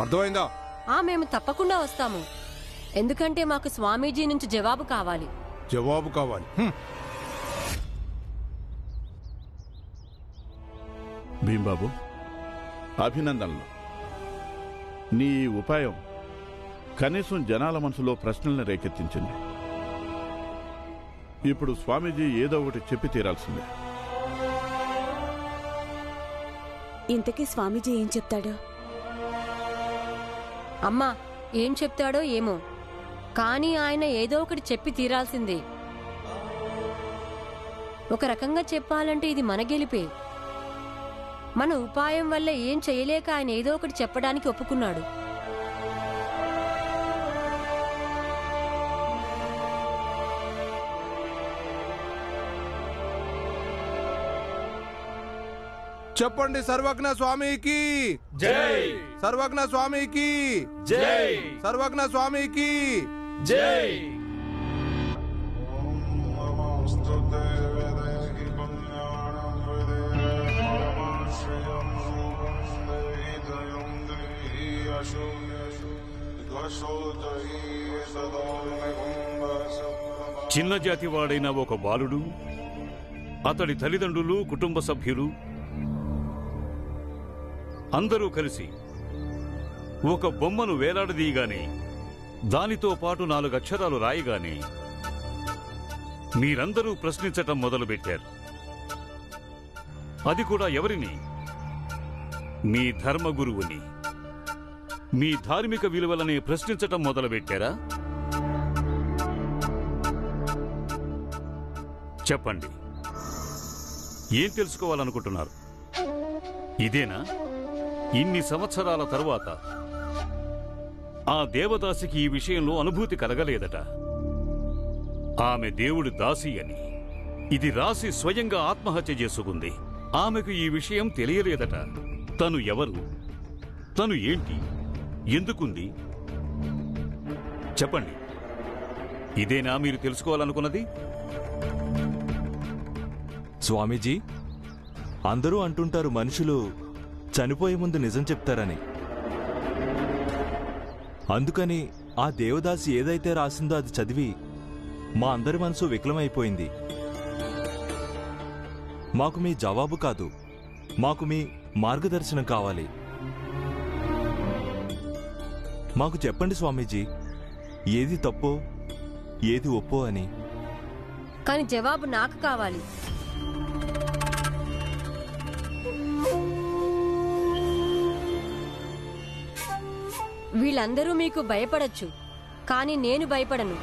అర్థమైందా? మేము తప్పకుండా వస్తాము. ఎందుకంటే మాకు స్వామీజీ నుంచి జవాబు కావాలి. జవాబు కావాలి. భీంబాబు, అభినందనలు. నీ ఉపాయం కనీసం జనాల మనసులో ప్రశ్నల్ని రేకెత్తించింది. ఇప్పుడు స్వామీజీ ఏదో ఒకటి చెప్పి తీరాల్సిందే. ఇంతకీ స్వామీజీ ఏం చెప్తాడో? అమ్మా, ఏం చెప్తాడో ఏమో, కానీ ఆయన ఏదో ఒకటి చెప్పి తీరాల్సిందే. ఒక రకంగా చెప్పాలంటే ఇది మన గెలిపే. మన ఉపాయం వల్ల ఏం చేయలేక ఆయన ఏదో ఒకటి చెప్పడానికి ఒప్పుకున్నాడు. చెప్పండి. సర్వజ్ఞ స్వామికి జై. సర్వజ్ఞ స్వామికి జై. సర్వజ్ఞ స్వామికి జై. చిన్న జాతివాడైన ఒక బాలుడు, అతడి తల్లిదండ్రులు, కుటుంబ సభ్యులు అందరూ కలిసి ఒక బొమ్మను వేలాడదీయగానే, దానితో పాటు 4 అక్షరాలు రాయగానే మీరందరూ ప్రశ్నించటం మొదలుపెట్టారు. అది కూడా ఎవరిని? మీ ధర్మగురువుని, మీ ధార్మిక విలువలనే ప్రశ్నించటం మొదలుపెట్టారా? చెప్పండి, ఏం తెలుసుకోవాలనుకుంటున్నారు? ఇదేనా? ఇన్ని సంవత్సరాల తరువాత ఆ దేవదాసికి ఈ విషయంలో అనుభూతి కలగలేదట. ఆమె దేవుడి దాసి అని ఇది రాసి స్వయంగా ఆత్మహత్య చేసుకుంది. ఆమెకు ఈ విషయం తెలియలేదట. తను ఎవరు, తను ఏంటి, ఎందుకుంది? చెప్పండి, ఇదేనా మీరు తెలుసుకోవాలనుకున్నది? స్వామీజీ, అందరూ అంటుంటారు మనుషులు చనిపోయే ముందు నిజం చెప్తారని. అందుకని ఆ దేవదాసి ఏదైతే రాసిందో అది చదివి మా అందరి మనసు వికలమైపోయింది. మాకు మీ జవాబు కాదు, మాకు మీ మార్గదర్శనం కావాలి. మాకు చెప్పండి స్వామీజీ, ఏది తప్పో ఏది ఒప్పో అని. కానీ జవాబు నాకు కావాలి. వీళ్ళందరూ మీకు భయపడచ్చు, కానీ నేను భయపడను.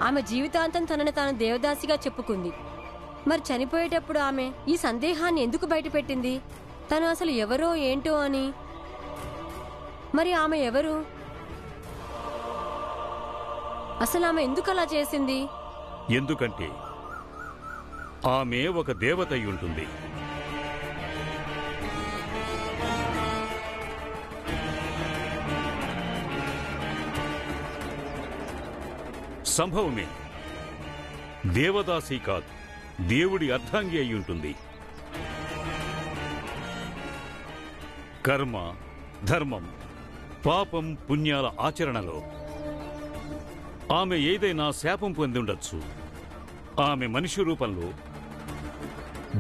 ఆమె జీవితాంతం తనను తాను దేవదాసిగా చెప్పుకుంది. మరి చనిపోయేటప్పుడు ఆమె ఈ సందేహాన్ని ఎందుకు బయటపెట్టింది? తను అసలు ఎవరో ఏంటో అని. మరి ఆమె ఎవరు? అసలు ఆమె ఎందుకు అలా చేసింది? ఎందుకంటే ఆమె ఒక దేవత అయి ఉంటుంది. సంభవమే. దేవదాసి కాదు, దేవుడి అర్ధాంగి అయి ఉంటుంది. కర్మ, ధర్మం, పాపం, పుణ్యాల ఆచరణలో ఆమె ఏదైనా శాపం పొంది ఉండొచ్చు. ఆమె మనిషి రూపంలో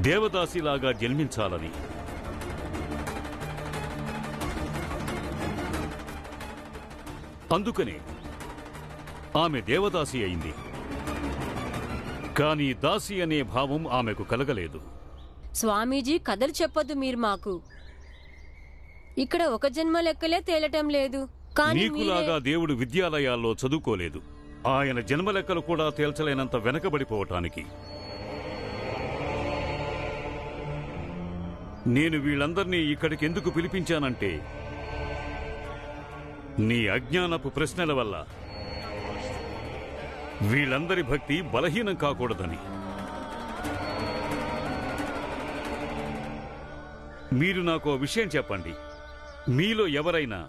దేవదాసిలాగా జన్మించాలని. అందుకనే ఆమె దేవదాసి అయింది. కానీ దాసి అనే భావం ఆమెకు కలగలేదు. స్వామీజీ, కథలు చెప్పొద్దు మీరు మాకు. ఇక్కడ ఒక జన్మ లెక్కలే తేలటం లేదు. నీకులాగా దేవుడు విద్యాలయాల్లో చదువుకోలేదు. ఆయన జన్మలెక్కలు కూడా తేల్చలేనంత వెనకబడిపోవటానికి. నేను వీళ్ళందర్నీ ఇక్కడికి ఎందుకు పిలిపించానంటే, నీ అజ్ఞానపు ప్రశ్నల వల్ల వీళ్ళందరి భక్తి బలహీనం కాకూడదని. మీరు నాకు ఓ విషయం చెప్పండి. మీలో ఎవరైనా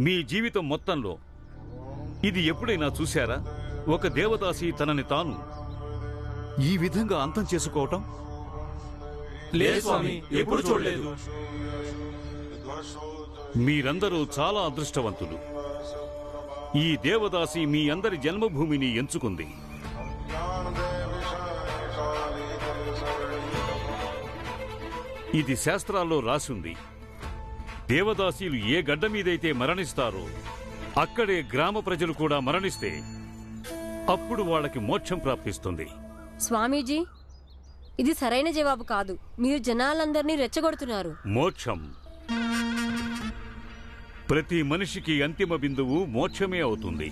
మీ జీవితం మొత్తంలో ఇది ఎప్పుడైనా చూశారా? ఒక దేవదాసి తనని తాను ఈ విధంగా అంతం చేసుకోవటం? లేదు స్వామి, ఎప్పుడు చూడలేదు. మీరందరూ చాలా అదృష్టవంతులు. ఈ దేవదాసి మీ అందరి జన్మభూమిని ఎంచుకుంది. ఇది శాస్త్రాల్లో రాసుంది. దేవదాసీలు ఏ గడ్డ మీదైతే మరణిస్తారో అక్కడే గ్రామ ప్రజలు కూడా మరణిస్తే అప్పుడు వాళ్ళకి మోక్షం ప్రాప్తిస్తుంది. స్వామీజీ, ఇది సరైన జవాబు కాదు. మీరు జనాలందరినీ రెచ్చగొడుతున్నారు. మోక్షం ప్రతి మనిషికి అంతిమ బిందువు మోక్షమే అవుతుంది.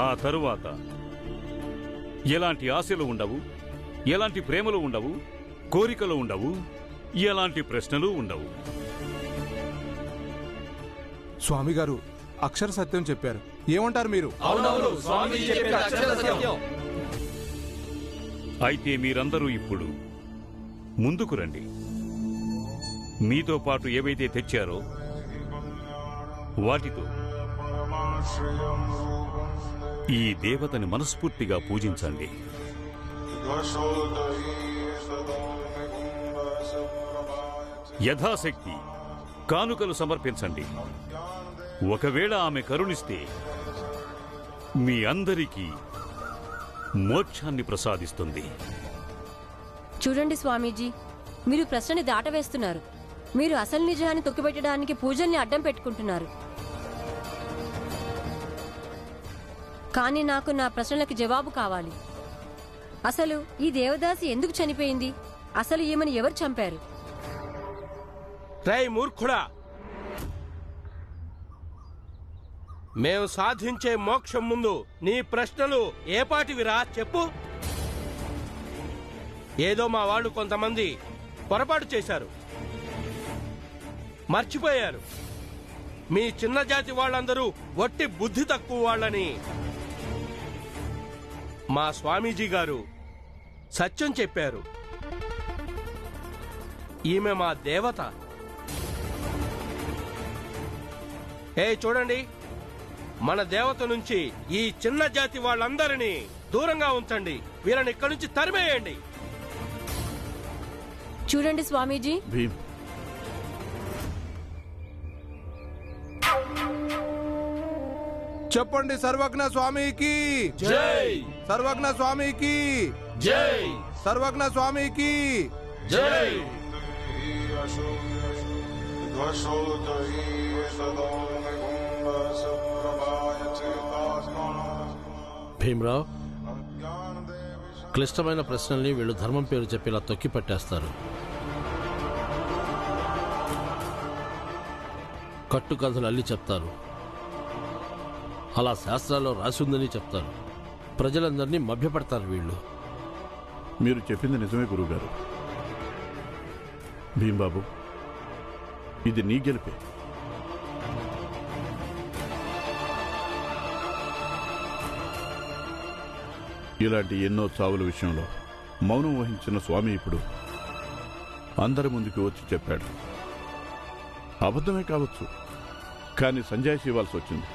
ఆ తరువాత ఎలాంటి ఆశలు ఉండవు, ఎలాంటి ప్రేమలు ఉండవు, కోరికలు ఉండవు, ఎలాంటి ప్రశ్నలు ఉండవు. స్వామి గారు అక్షర సత్యం చెప్పారు. ఏమంటారు మీరు? అవునవును, స్వామి చెప్పిన అక్షర సత్యం. అయితే మీరందరూ ఇప్పుడు ముందుకు రండి. మీతో పాటు ఏవైతే తెచ్చారో వాటితో ఈ దేవతని మనస్ఫూర్తిగా పూజించండి. యథాశక్తి కానుకలు సమర్పించండి. ఒకవేళ ఆమె కరుణిస్తే మీ అందరికీ మోక్షాన్ని ప్రసాదిస్తుంది. చూడండి స్వామీజీ, మీరు ప్రశ్నని దాటవేస్తున్నారు. మీరు అసలు నిజాన్ని తొక్కిపెట్టడానికి పూజల్ని అడ్డం పెట్టుకుంటున్నారు. కానీ నాకు నా ప్రశ్నలకి జవాబు కావాలి. అసలు ఈ దేవదాసి ఎందుకు చనిపోయింది? అసలు ఈమెను ఎవరు చంపారు? రేయ్ మూర్ఖుడా, మేము సాధించే మోక్షం ముందు నీ ప్రశ్నలు ఏపాటివిరా చెప్పు. ఏదో మా వాళ్ళు కొంతమంది పొరపాటు చేశారు, మర్చిపోయారు. మీ చిన్న జాతి వాళ్ళందరూ వట్టి బుద్ధి తక్కువ వాళ్ళని మా స్వామీజీ గారు సత్యం చెప్పారు. ఈమె మా దేవత. చూడండి, మన దేవత నుంచి ఈ చిన్న జాతి వాళ్ళందరినీ దూరంగా ఉంచండి. వీళ్ళని ఇక్కడి నుంచి తరిమేయండి. చూడండి స్వామీజీ, భీమ్, చెప్పండి సర్వజ్ఞ స్వామికి జై సర్వజ్ఞ స్వామికి జై సర్వజ్ఞ స్వామికి జై. భీమరావు, క్లిష్టమైన ప్రశ్నల్ని వీళ్ళు ధర్మం పేరు చెప్పేలా తొక్కి పట్టేస్తారు. కట్టుకథలు అల్లి చెప్తారు. అలా శాస్త్రాల్లో రాసి ఉందని చెప్తారు. ప్రజలందరినీ మభ్యపడతారు వీళ్ళు. మీరు చెప్పింది నిజమే గురువుగారు. భీంబాబు, ఇది నీ గెలిపే. ఇలాంటి ఎన్నో చావుల విషయంలో మౌనం వహించిన స్వామి ఇప్పుడు అందరి ముందుకు వచ్చి చెప్పాడు. అబద్ధమే కావచ్చు, కానీ సంజాయిషి ఇవ్వాల్సి వచ్చింది.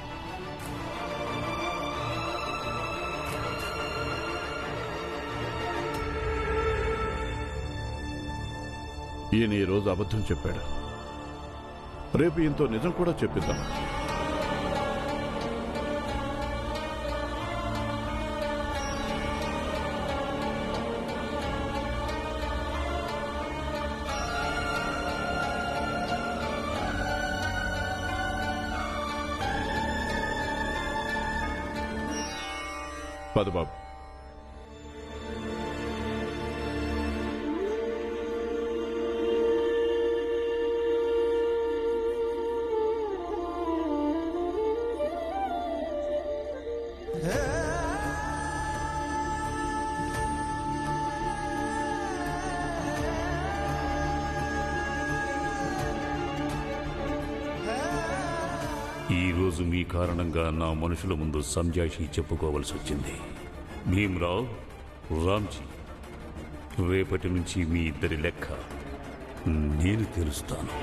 ఈయన ఈ రోజు అబద్ధం చెప్పాడు. రేపు ఈయనతో నిజం కూడా చెప్పిద్దాం. పదబాబు. ఈరోజు మీ కారణంగా నా మనుషుల ముందు సంజాయిషి చెప్పుకోవలసి వచ్చింది. భీమ్రావ్, రామ్జీ, రేపటి నుంచి మీ ఇద్దరి లెక్క నేను తెలుస్తాను.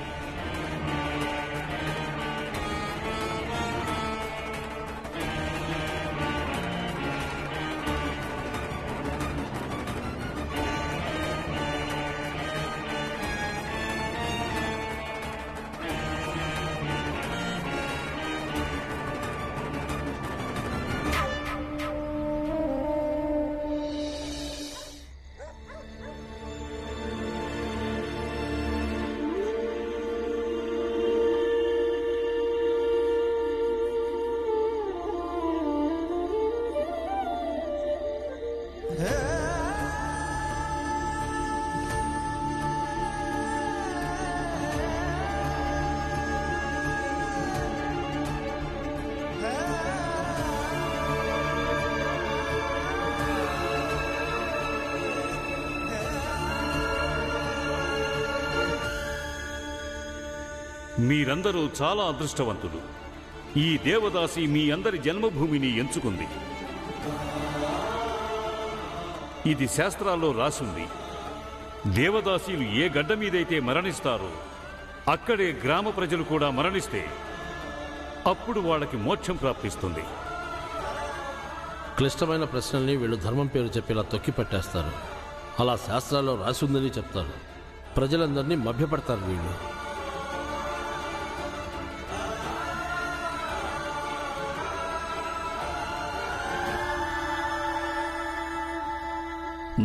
మీరందరూ చాలా అదృష్టవంతులు. ఈ దేవదాసి మీ అందరి జన్మభూమిని ఎంచుకుంది. ఇది శాస్త్రాల్లో రాసుంది. దేవదాసీలు ఏ గడ్డ మీదైతే మరణిస్తారో అక్కడే గ్రామ ప్రజలు కూడా మరణిస్తే అప్పుడు వాళ్ళకి మోక్షం ప్రాప్తిస్తుంది. క్లిష్టమైన ప్రశ్నల్ని వీళ్ళు ధర్మం పేరు చెప్పేలా తొక్కి పట్టేస్తారు. అలా శాస్త్రాల్లో రాసి ఉందని చెప్తారు. ప్రజలందరినీ మభ్యపడతారు వీళ్ళు.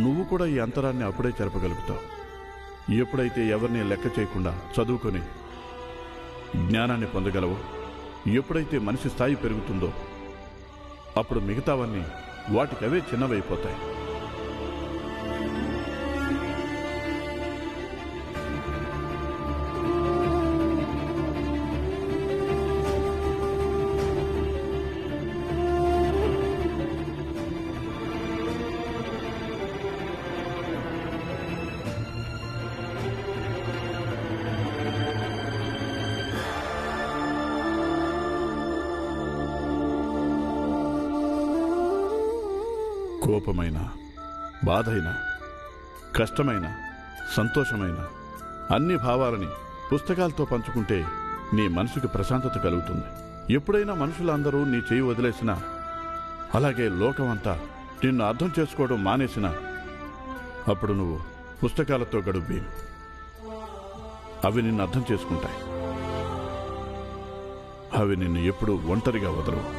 నువ్వు కూడా ఈ అంతరాన్ని అప్పుడే చెరపగలుగుతావు. ఎప్పుడైతే ఎవరిని లెక్క చేయకుండా చదువుకొని జ్ఞానాన్ని పొందగలవో, ఎప్పుడైతే మనిషి స్థాయి పెరుగుతుందో అప్పుడు మిగతావన్నీ వాటికవే చిన్నవైపోతాయి. కోపమైన, బాధైన, కష్టమైన, సంతోషమైన అన్ని భావాలని పుస్తకాలతో పంచుకుంటే నీ మనసుకి ప్రశాంతత కలుగుతుంది. ఎప్పుడైనా మనుషులందరూ నీ చేయి వదిలేసినా, అలాగే లోకమంతా నిన్ను అర్థం చేసుకోవడం మానేసినా, అప్పుడు నువ్వు పుస్తకాలతో గడుపు. అవి నిన్ను అర్థం చేసుకుంటాయి. అవి నిన్ను ఎప్పుడూ ఒంటరిగా వదలవు.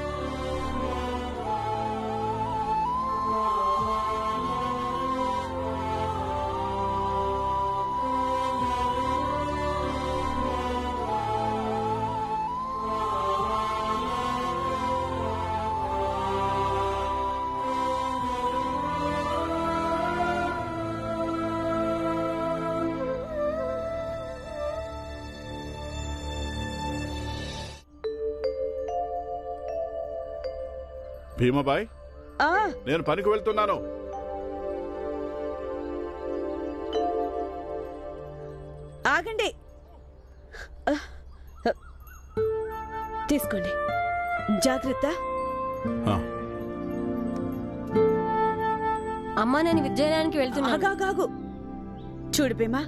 భీమాబాయ్, నేను పనికి వెళ్తున్నాను. ఆగండి, తీసుకోండి, జాగ్రత్త. అమ్మా, నేను విద్యాలయానికి వెళ్తున్నా. ఆగాగు. చూడు భీమా,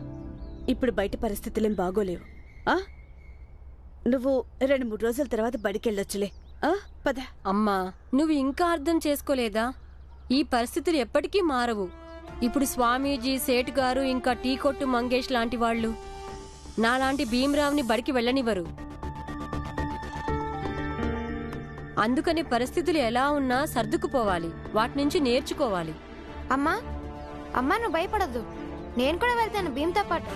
ఇప్పుడు బయట పరిస్థితులేం బాగోలేవు. నువ్వు 2-3 రోజుల తర్వాత బడికెళ్ళొచ్చులే. పద. అమ్మా, నువ్వు ఇంకా అర్థం చేసుకోలేదా? ఈ పరిస్థితులు ఎప్పటికీ మారవు. ఇప్పుడు స్వామీజీ, సేటు గారు, ఇంకా టీ కొట్టు మంగేష్ లాంటి వాళ్ళు నాలాంటి భీమరావుని బడికి వెళ్ళనివ్వరు. అందుకని పరిస్థితులు ఎలా ఉన్నా సర్దుకుపోవాలి, వాటి నుంచి నేర్చుకోవాలి. అమ్మా, నువ్వు భయపడద్దు. నేను కూడా వెళ్తాను భీమ్తో పాటు.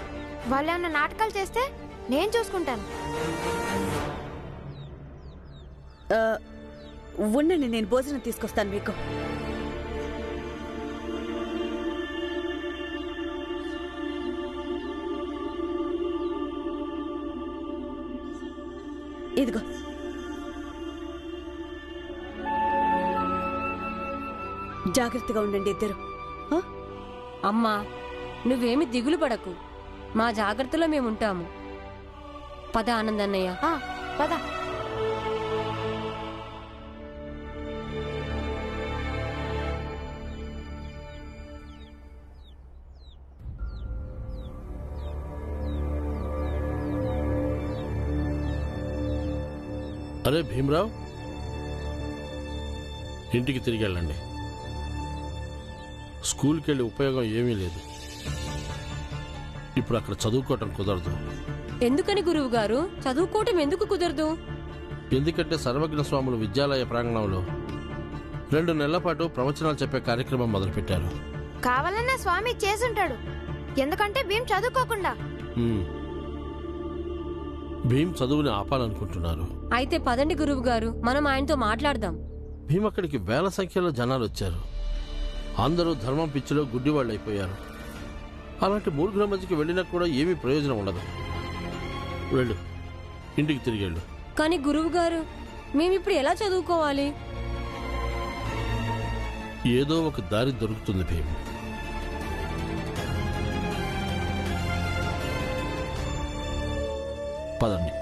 వాళ్ళు ఏమన్నా నాటకాలు చేస్తే నేను చూసుకుంటాను. ఉండండి, నేను భోజనం తీసుకొస్తాను మీకు. ఇదిగో. జాగ్రత్తగా ఉండండి ఇద్దరు. అమ్మా, నువ్వేమి దిగులు పడకు. మా జాగ్రత్తలో మేముంటాము. పద ఆనందన్నయ్య. పద. అరే భీమరావు, ఇంటికి తిరిగి వెళ్ళండి. స్కూల్కి వెళ్ళి ఉపయోగం ఏమీ లేదు. ఇప్పుడు అక్కడ చదువుకోవటం కుదరదు. ఎందుకని గురువు గారు? చదువుకోవటం ఎందుకు కుదరదు? ఎందుకంటే సర్వజ్ఞ స్వాములు విద్యాలయ ప్రాంగణంలో 2 నెలల పాటు ప్రవచనాలు చెప్పే కార్యక్రమం మొదలుపెట్టారు. కావాలన్నా స్వామి చేసుంటాడు. ఎందుకంటే భీమ్ చదువుకోకుండా. భీమ్ చదువుని ఆపాలనుకుంటున్నారు. అయితే పదండి గురువు గారు, మనం ఆయనతో మాట్లాడదాం. భీమ్ అక్కడికి వేల సంఖ్యలో జనాలు వచ్చారు. అందరూ ధర్మం పిచ్చిలో గుడ్డివాళ్ళు అయిపోయారు. అలాంటి మూర్ఖుల మధ్యకి వెళ్ళినా కూడా ఏమీ ప్రయోజనం ఉండదు. వెళ్ళు, ఇంటికి తిరిగి వెళ్ళు. కానీ గురువు గారు, మేమిప్పుడు ఎలా చదువుకోవాలి? ఏదో ఒక దారి దొరుకుతుంది భీమ్. పదండి.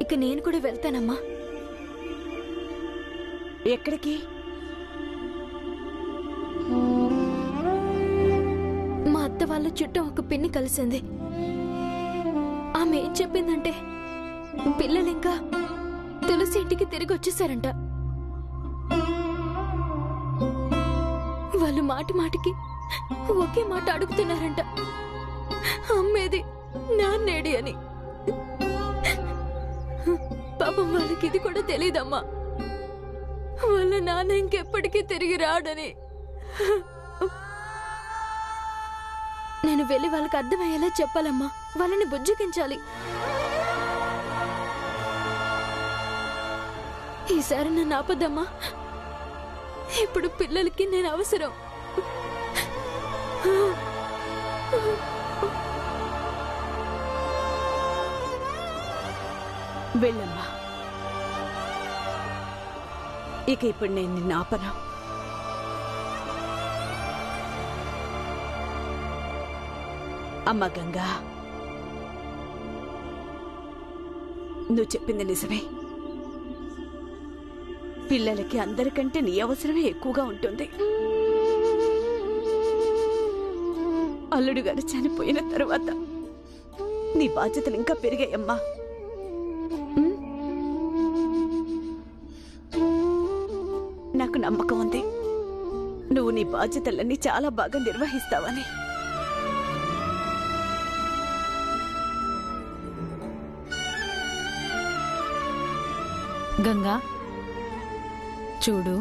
ఇక నేను కూడా వెళ్తానమ్మా. ఎక్కడికి? మా అత్త వాళ్ళ చుట్టూ ఒక పిన్ని కలిసింది. ఆమె ఏం చెప్పిందంటే పిల్లలు ఇంకా తులసి ఇంటికి తిరిగి వచ్చేసారంట. వాళ్ళు మాటి మాటికి ఒకే మాట అడుగుతున్నారంట, అమ్మేది నాన్నేడి అని. పాపం వాళ్ళకి ఇది కూడా తెలీదమ్మా, వాళ్ళ నాన్న ఇంకెప్పటికీ తిరిగి రాడని. నేను వెళ్ళి వాళ్ళకి అర్థమయ్యేలా చెప్పాలమ్మా, వాళ్ళని బుజ్జగించాలి. ఈసారి నన్ను ఆపద్దమ్మా, ఇప్పుడు పిల్లలకి నేను అవసరం. వెళ్ళమ్మా. ఇక ఇప్పుడు నేను నిన్ను ఆపను. అమ్మ గంగా, నువ్వు చెప్పింది నిజమే. పిల్లలకి అందరికంటే నీ అవసరమే ఎక్కువగా ఉంటుంది. అల్లుడు గారు చనిపోయిన తర్వాత నీ బాధ్యతలు ఇంకా పెరిగాయమ్మా. నాకు నమ్మకం ఉంది నువ్వు నీ బాధ్యతలన్నీ చాలా బాగా నిర్వహిస్తావని. గంగా చూడు,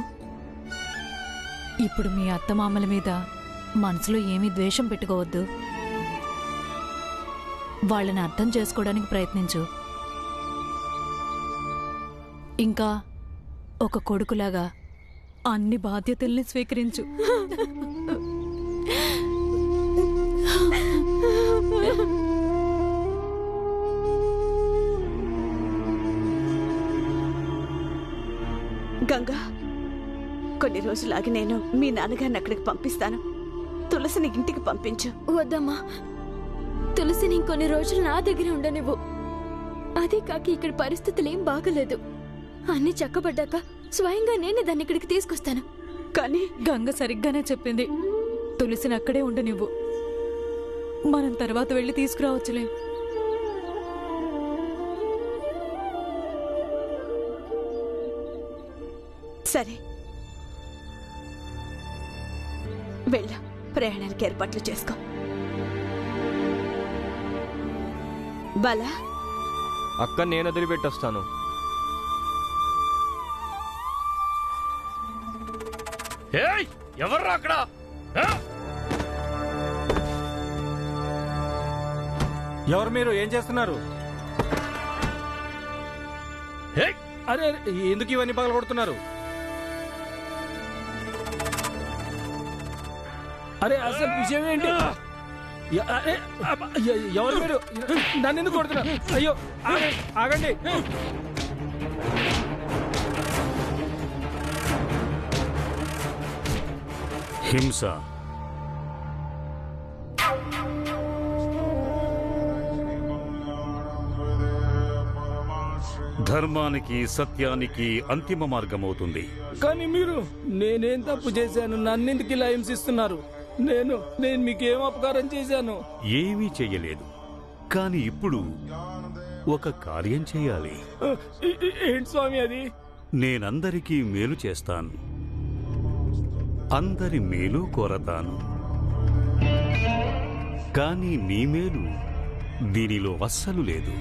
ఇప్పుడు మీ అత్తమామల మీద మనసులో ఏమీ ద్వేషం పెట్టుకోవద్దు. వాళ్ళని అర్థం చేసుకోవడానికి ప్రయత్నించు. ఇంకా ఒక కొడుకులాగా అన్ని బాధ్యతల్ని స్వీకరించు. గంగా, కొన్ని రోజులాగి నేను మీ నాన్నగారిని అక్కడికి పంపిస్తాను. తులసిని ఇంటికి పంపించు. వద్దమ్మా, తులసిని ఇంకొన్ని రోజులు నా దగ్గర ఉండనివ్వు. అదే కాక ఇక్కడ పరిస్థితులు ఏం బాగలేదు. అన్ని చక్కబడ్డాక స్వయంగా నేనే దాన్ని ఇక్కడికి తీసుకొస్తాను. కానీ గంగ సరిగ్గానే చెప్పింది, తులసిని అక్కడే ఉండనివ్వు. మనం తర్వాత వెళ్ళి తీసుకురావచ్చులే. సరే, వెళ్ళా. ప్రయాణానికి ఏర్పాట్లు చేసుకో. బాలా, అక్క నేను వదిలిపెట్టొస్తాను. ఎవర్రా అక్కడ? ఎవరు మీరు? ఏం చేస్తున్నారు? అరే ఎందుకు ఇవన్నీ పగల కొడుతున్నారు? అరే అసలు విషయం ఏంటి? అరే ఎవరు మీరు? నన్ను ఎందుకు కొడుతున్నారు? అయ్యో ఆగండి. హింస ధర్మానికి సత్యానికి అంతిమ మార్గమవుతుంది. కానీ మీరు, నేనేం తప్పు చేశాను? నన్నెందుకు ఇలా హింసిస్తున్నారు? నేను మీకేం అపకారం చేశాను? ఏమీ చెయ్యలేదు. కానీ ఇప్పుడు ఒక కార్యం చేయాలి. ఏంటి స్వామి అది? నేనందరికీ మేలు చేస్తాను, అందరి మేలు కోరతాను. కానీ నీ మేలు దీనిలో అస్సలు లేదు.